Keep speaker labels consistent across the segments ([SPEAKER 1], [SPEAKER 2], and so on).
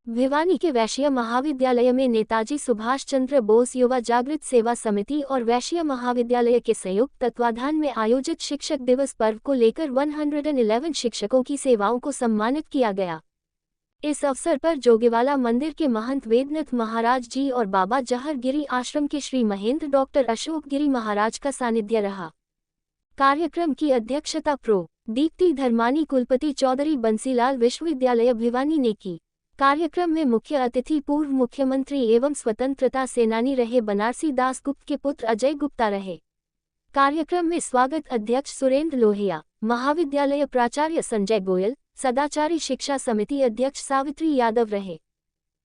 [SPEAKER 1] भिवानी के वैश्य महाविद्यालय में नेताजी सुभाष चंद्र बोस युवा जागृत सेवा समिति और वैश्य महाविद्यालय के संयुक्त तत्वाधान में आयोजित शिक्षक दिवस पर्व को लेकर 111 शिक्षकों की सेवाओं को सम्मानित किया गया। इस अवसर पर जोगेवाला मंदिर के महंत वेदनाथ महाराज जी और बाबा जहर गिरी आश्रम के श्री महेंद्र डॉक्टर अशोक गिरी महाराज का सानिध्य रहा। कार्यक्रम की अध्यक्षता प्रो दीप्ति धर्मानी कुलपति चौधरी बंसीलाल विश्वविद्यालय भिवानी ने की। कार्यक्रम में मुख्य अतिथि पूर्व मुख्यमंत्री एवं स्वतंत्रता सेनानी रहे बनारसी दास गुप्त के पुत्र अजय गुप्ता रहे। कार्यक्रम में स्वागत अध्यक्ष सुरेंद्र लोहिया, महाविद्यालय प्राचार्य संजय गोयल, सदाचारी शिक्षा समिति अध्यक्ष सावित्री यादव रहे।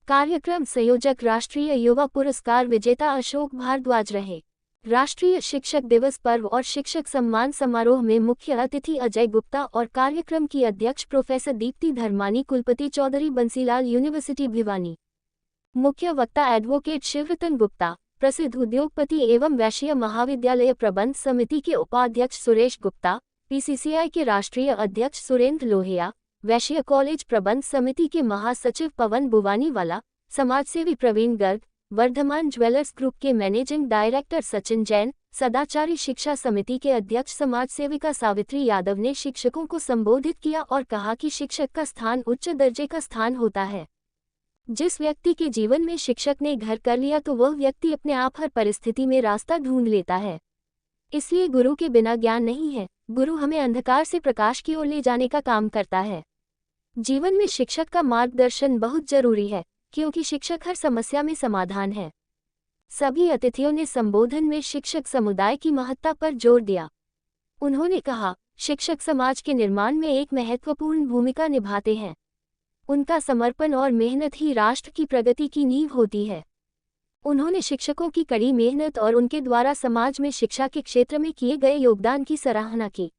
[SPEAKER 1] कार्यक्रम संयोजक राष्ट्रीय युवा पुरस्कार विजेता अशोक भारद्वाज रहे। राष्ट्रीय शिक्षक दिवस पर्व और शिक्षक सम्मान समारोह में मुख्य अतिथि अजय गुप्ता और कार्यक्रम की अध्यक्ष प्रोफेसर दीप्ति धर्मानी कुलपति चौधरी बंसीलाल यूनिवर्सिटी भिवानी। मुख्य वक्ता एडवोकेट शिवरतन गुप्ता, प्रसिद्ध उद्योगपति एवं वैश्य महाविद्यालय प्रबंध समिति के उपाध्यक्ष सुरेश गुप्ता, पीसीसीआई के राष्ट्रीय अध्यक्ष सुरेंद्र लोहिया, वैश्य कॉलेज प्रबंध समिति के महासचिव पवन बुवानीवाला, समाजसेवी प्रवीण गर्ग, वर्धमान ज्वेलर्स ग्रुप के मैनेजिंग डायरेक्टर सचिन जैन, सदाचारी शिक्षा समिति के अध्यक्ष समाज सेविका सावित्री यादव ने शिक्षकों को संबोधित किया और कहा कि शिक्षक का स्थान उच्च दर्जे का स्थान होता है। जिस व्यक्ति के जीवन में शिक्षक ने घर कर लिया तो वह व्यक्ति अपने आप हर परिस्थिति में रास्ता ढूंढ लेता है। इसलिए गुरु के बिना ज्ञान नहीं है। गुरु हमें अंधकार से प्रकाश की ओर ले जाने का काम करता है। जीवन में शिक्षक का मार्गदर्शन बहुत जरूरी है, क्योंकि शिक्षक हर समस्या में समाधान है। सभी अतिथियों ने संबोधन में शिक्षक समुदाय की महत्ता पर जोर दिया। उन्होंने कहा, शिक्षक समाज के निर्माण में एक महत्वपूर्ण भूमिका निभाते हैं। उनका समर्पण और मेहनत ही राष्ट्र की प्रगति की नींव होती है। उन्होंने शिक्षकों की कड़ी मेहनत और उनके द्वारा समाज में शिक्षा के क्षेत्र में किए गए योगदान की सराहना की।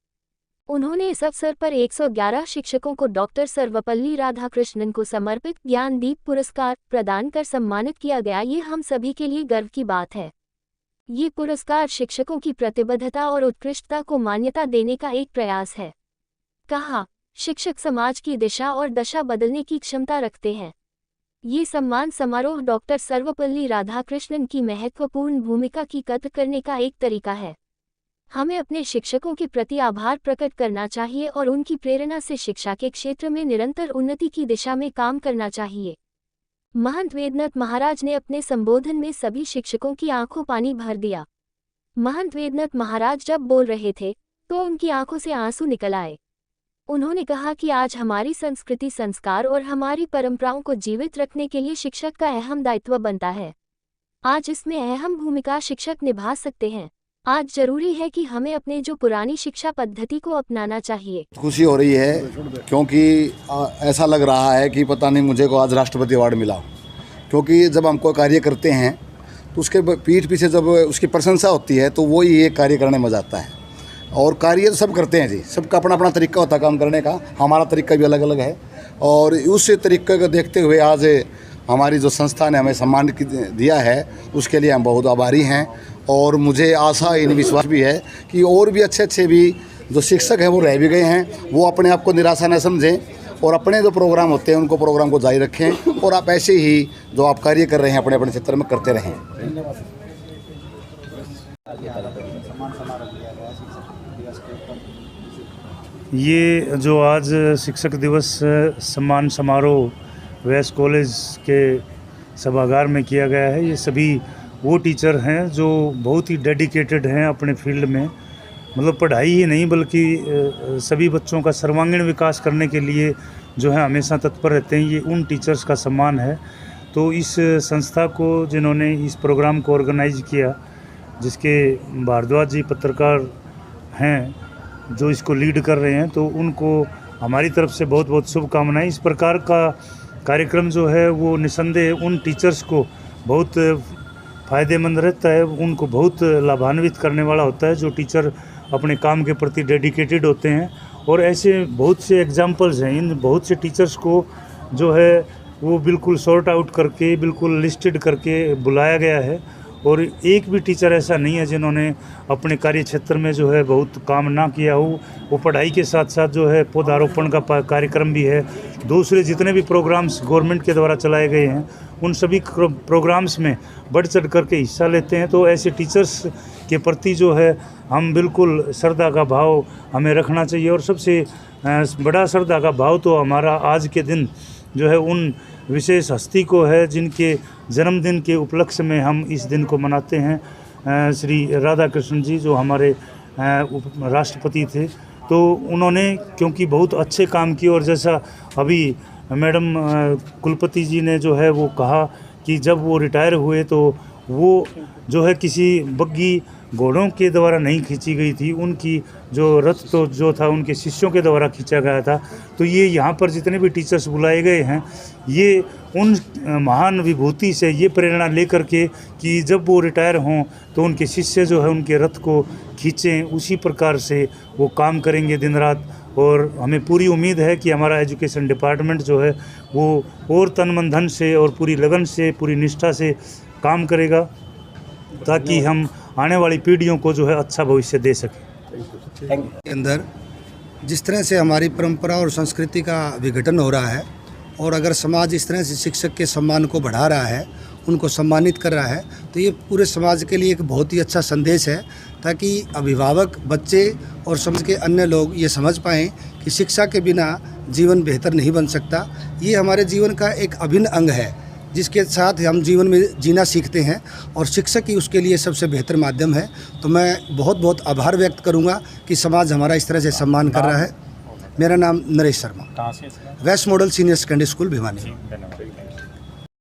[SPEAKER 1] उन्होंने इस अवसर पर 111 शिक्षकों को डॉक्टर सर्वपल्ली राधाकृष्णन को समर्पित ज्ञानदीप पुरस्कार प्रदान कर सम्मानित किया गया। ये हम सभी के लिए गर्व की बात है। ये पुरस्कार शिक्षकों की प्रतिबद्धता और उत्कृष्टता को मान्यता देने का एक प्रयास है। कहा, शिक्षक समाज की दिशा और दशा बदलने की क्षमता रखते हैं। ये सम्मान समारोह डॉक्टर सर्वपल्ली राधाकृष्णन की महत्वपूर्ण भूमिका की कद्र करने का एक तरीका है। हमें अपने शिक्षकों के प्रति आभार प्रकट करना चाहिए और उनकी प्रेरणा से शिक्षा के क्षेत्र में निरंतर उन्नति की दिशा में काम करना चाहिए। महंत वेदनाथ महाराज ने अपने संबोधन में सभी शिक्षकों की आंखों पानी भर दिया। महंत वेदनाथ महाराज जब बोल रहे थे तो उनकी आंखों से आंसू निकल आए। उन्होंने कहा कि आज हमारी संस्कृति, संस्कार और हमारी परंपराओं को जीवित रखने के लिए शिक्षक का अहम दायित्व बनता है। आज इसमें अहम भूमिका शिक्षक निभा सकते हैं। आज जरूरी है कि हमें अपने जो पुरानी शिक्षा पद्धति को अपनाना चाहिए।
[SPEAKER 2] खुशी हो रही है क्योंकि ऐसा लग रहा है कि पता नहीं मुझे को आज राष्ट्रपति अवार्ड मिला, क्योंकि जब हम कोई कार्य करते हैं तो उसके पीठ पीछे जब उसकी प्रशंसा होती है तो वो ही ये कार्य करने में जाता है। और कार्य सब करते हैं जी, सबका अपना अपना तरीका होता है काम करने का। हमारा तरीका भी अलग अलग है और उस तरीके को देखते हुए आज हमारी जो संस्था ने हमें सम्मान दिया है उसके लिए हम बहुत आभारी हैं। और मुझे आशा इन विश्वास भी है कि और भी अच्छे भी जो शिक्षक हैं वो रह भी गए हैं, वो अपने आप को निराशा न समझें और अपने जो प्रोग्राम होते हैं उनको प्रोग्राम को जारी रखें और आप ऐसे ही जो आप कार्य कर रहे हैं अपने अपने क्षेत्र में करते रहें।
[SPEAKER 3] ये जो आज शिक्षक दिवस सम्मान समारोह वैस कॉलेज के सभागार में किया गया है, ये सभी वो टीचर हैं जो बहुत ही डेडिकेटेड हैं अपने फील्ड में। मतलब पढ़ाई ही नहीं बल्कि सभी बच्चों का सर्वांगीण विकास करने के लिए जो है हमेशा तत्पर रहते हैं। ये उन टीचर्स का सम्मान है। तो इस संस्था को जिन्होंने इस प्रोग्राम को ऑर्गेनाइज किया, जिसके भारद्वाज जी पत्रकार हैं जो इसको लीड कर रहे हैं, तो उनको हमारी तरफ से बहुत बहुत शुभकामनाएं। इस प्रकार का कार्यक्रम जो है वो निसंदेह उन टीचर्स को बहुत फ़ायदेमंद रहता है, उनको बहुत लाभान्वित करने वाला होता है जो टीचर अपने काम के प्रति डेडिकेटेड होते हैं। और ऐसे बहुत से एग्जाम्पल्स हैं। इन बहुत से टीचर्स को जो है वो बिल्कुल सॉर्ट आउट करके, बिल्कुल लिस्टेड करके बुलाया गया है और एक भी टीचर ऐसा नहीं है जिन्होंने अपने कार्य क्षेत्र में जो है बहुत काम ना किया हो। वो पढ़ाई के साथ साथ जो है पौधारोपण का कार्यक्रम भी है, दूसरे जितने भी प्रोग्राम्स गवर्नमेंट के द्वारा चलाए गए हैं उन सभी प्रोग्राम्स में बढ़ चढ़ करके हिस्सा लेते हैं। तो ऐसे टीचर्स के प्रति जो है हम बिल्कुल श्रद्धा का भाव हमें रखना चाहिए। और सबसे बड़ा श्रद्धा का भाव तो हमारा आज के दिन जो है उन विशेष हस्ती को है जिनके जन्मदिन के उपलक्ष्य में हम इस दिन को मनाते हैं। श्री राधा कृष्ण जी जो हमारे राष्ट्रपति थे, तो उन्होंने क्योंकि बहुत अच्छे काम किए और जैसा अभी मैडम कुलपति जी ने जो है वो कहा कि जब वो रिटायर हुए तो वो जो है किसी बग्गी घोड़ों के द्वारा नहीं खींची गई थी, उनकी जो रथ तो जो था उनके शिष्यों के द्वारा खींचा गया था। तो ये यहाँ पर जितने भी टीचर्स बुलाए गए हैं ये उन महान विभूति से ये प्रेरणा लेकर के कि जब वो रिटायर हों तो उनके शिष्य जो है उनके रथ को खींचें, उसी प्रकार से वो काम करेंगे दिन रात। और हमें पूरी उम्मीद है कि हमारा एजुकेशन डिपार्टमेंट जो है वो और तन मन धन से और पूरी लगन से पूरी निष्ठा से काम करेगा ताकि हम आने वाली पीढ़ियों को जो है अच्छा भविष्य दे सकें।
[SPEAKER 4] के अंदर जिस तरह से हमारी परंपरा और संस्कृति का विघटन हो रहा है और अगर समाज इस तरह से शिक्षक के सम्मान को बढ़ा रहा है, उनको सम्मानित कर रहा है, तो ये पूरे समाज के लिए एक बहुत ही अच्छा संदेश है ताकि अभिभावक, बच्चे और समाज के अन्य लोग ये समझ पाएँ कि शिक्षा के बिना जीवन बेहतर नहीं बन सकता। ये हमारे जीवन का एक अभिन्न अंग है जिसके साथ हम जीवन में जीना सीखते हैं और शिक्षक ही उसके लिए सबसे बेहतर माध्यम है। तो मैं बहुत बहुत आभार व्यक्त करूंगा कि समाज हमारा इस तरह से सम्मान कर रहा है। मेरा नाम नरेश शर्मा,
[SPEAKER 5] कहाँ से?
[SPEAKER 4] West model senior secondary school Bhiwani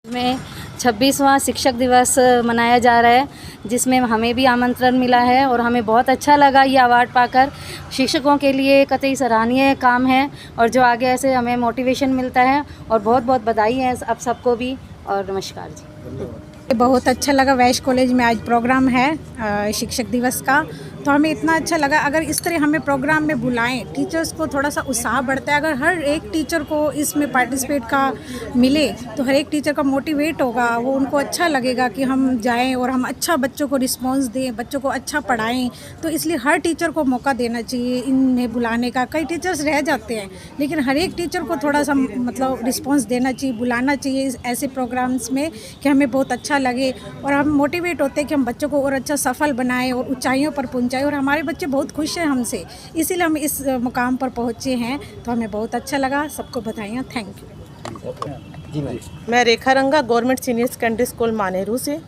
[SPEAKER 6] में 26वां शिक्षक दिवस मनाया जा रहा है, जिसमें हमें भी आमंत्रण मिला है और हमें बहुत अच्छा लगा ये अवार्ड पाकर। शिक्षकों के लिए कतई सराहनीय काम है और जो आगे ऐसे हमें मोटिवेशन मिलता है और बहुत बहुत बधाई है आप सबको भी और नमस्कार जी।
[SPEAKER 7] बहुत अच्छा लगा। वैश कॉलेज में आज प्रोग्राम है शिक्षक दिवस का, तो हमें इतना अच्छा लगा। अगर इस तरह हमें प्रोग्राम में बुलाएं, टीचर्स को थोड़ा सा उत्साह बढ़ता है। अगर हर एक टीचर को इसमें पार्टिसिपेट का मिले तो हर एक टीचर का मोटिवेट होगा, वो उनको अच्छा लगेगा कि हम जाएं और हम अच्छा बच्चों को रिस्पांस दें, बच्चों को अच्छा पढ़ाएं। तो इसलिए हर टीचर को मौका देना चाहिए इनमें बुलाने का। कई टीचर्स रह जाते हैं लेकिन हर एक टीचर को थोड़ा सा मतलब रिस्पॉन्स देना चाहिए, बुलाना चाहिए ऐसे प्रोग्राम्स में कि हमें बहुत अच्छा लगे और हम मोटिवेट होते हैं कि हम बच्चों को और अच्छा सफल बनाएं और ऊंचाइयों पर पहुंचाएं। और हमारे बच्चे बहुत खुश हैं हमसे, इसीलिए हम इस मुकाम पर पहुंचे हैं। तो हमें बहुत अच्छा लगा। सबको बधाइयाँ। Thank you.
[SPEAKER 8] मैं रेखा रंगा, government senior secondary school Maneru से।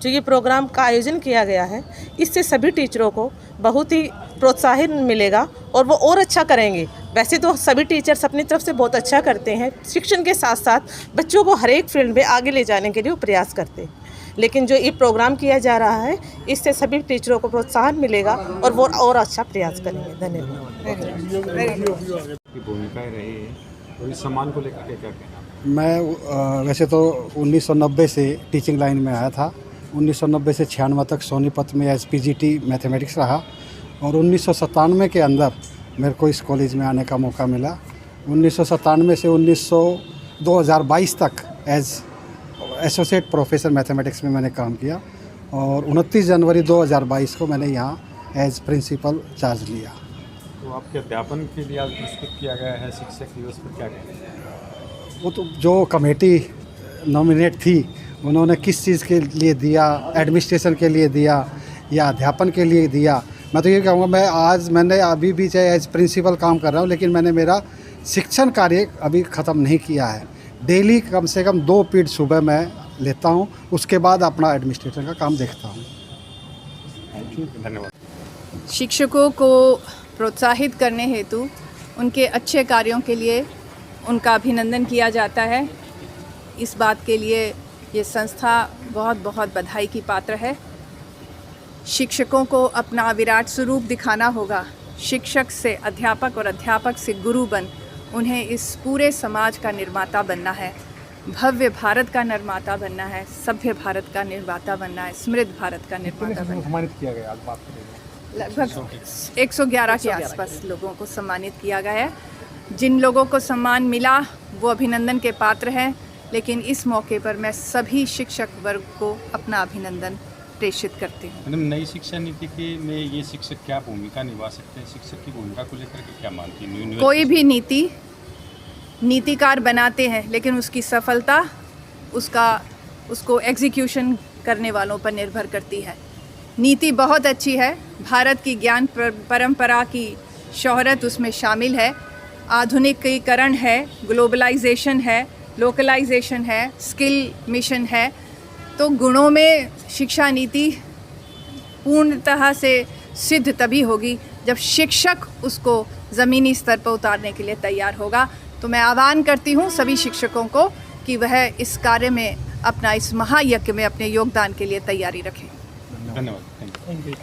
[SPEAKER 8] जो ये प्रोग्राम का आयोजन किया गया है, इससे सभी टीचरों को बहुत ही प्रोत्साहन मिलेगा और वो और अच्छा करेंगे। वैसे तो सभी टीचर्स अपनी तरफ से बहुत अच्छा करते हैं, शिक्षण के साथ साथ बच्चों को हर एक फील्ड में आगे ले जाने के लिए वो प्रयास करते हैं। लेकिन जो ये प्रोग्राम किया जा रहा है, इससे सभी टीचरों को प्रोत्साहन मिलेगा और वो और अच्छा प्रयास करेंगे। धन्यवाद।
[SPEAKER 5] भूमिका रही है और इस सम्मान को लेकर क्या कहना?
[SPEAKER 4] मैं वैसे तो 1990 से टीचिंग लाइन में आया था। 1990 से 96 तक सोनीपत में एज पीजीटी मैथमेटिक्स रहा और 1997 के अंदर मेरे को इस कॉलेज में आने का मौका मिला। 1997 से 2022 तक एज एसोसिएट प्रोफेसर मैथमेटिक्स में मैंने काम किया और 29 जनवरी 2022 को मैंने यहाँ एज प्रिंसिपल चार्ज लिया।
[SPEAKER 5] तो आपके अध्यापन के लिए आज पुरस्कृत किया गया है शिक्षक दिवस पर, क्या कहेंगे?
[SPEAKER 4] वो तो जो कमेटी नॉमिनेट थी उन्होंने किस चीज़ के लिए दिया, एडमिनिस्ट्रेशन के लिए दिया या अध्यापन के लिए दिया। मैं तो ये कहूँगा, मैंने अभी भी चाहे एज प्रिंसिपल काम कर रहा हूँ लेकिन मैंने मेरा शिक्षण कार्य अभी ख़त्म नहीं किया है। डेली कम से कम 2 पीरियड सुबह मैं लेता हूँ, उसके बाद अपना एडमिनिस्ट्रेशन का काम देखता हूँ।
[SPEAKER 5] धन्यवाद।
[SPEAKER 9] शिक्षकों को प्रोत्साहित करने हेतु उनके अच्छे कार्यों के लिए उनका अभिनंदन किया जाता है। इस बात के लिए ये संस्था बहुत बहुत बधाई की पात्र है। शिक्षकों को अपना विराट स्वरूप दिखाना होगा। शिक्षक से अध्यापक और अध्यापक से गुरु बन उन्हें इस पूरे समाज का निर्माता बनना है, भव्य भारत का निर्माता बनना है, सभ्य भारत का निर्माता बनना है, समृद्ध भारत का निर्माता बनना है।
[SPEAKER 5] सम्मानित किया गया आज बात करेंगे।
[SPEAKER 9] लगभग 111 के आसपास लोगों को सम्मानित किया गया है। जिन लोगों को सम्मान मिला वो अभिनंदन के पात्र हैं, लेकिन इस मौके पर मैं सभी शिक्षक वर्ग को अपना अभिनंदन प्रेषित करती हूँ।
[SPEAKER 5] मैडम, नई शिक्षा नीति के में ये शिक्षक क्या भूमिका निभा सकते हैं? शिक्षक की भूमिका को लेकर के क्या मानती हैं?
[SPEAKER 9] कोई भी नीति नीतिकार बनाते हैं, लेकिन उसकी सफलता उसको एग्जीक्यूशन करने वालों पर निर्भर करती है। नीति बहुत अच्छी है, भारत की ज्ञान परंपरा की शोहरत उसमें शामिल है, आधुनिकीकरण है, ग्लोबलाइजेशन है, लोकलाइजेशन है, स्किल मिशन है। तो गुणों में शिक्षा नीति पूर्णतः से सिद्ध तभी होगी जब शिक्षक उसको ज़मीनी स्तर पर उतारने के लिए तैयार होगा। तो मैं आह्वान करती हूँ सभी शिक्षकों को कि वह इस कार्य में अपना, इस महायज्ञ में अपने योगदान के लिए तैयारी रखें।
[SPEAKER 5] धन्यवाद। Thank you.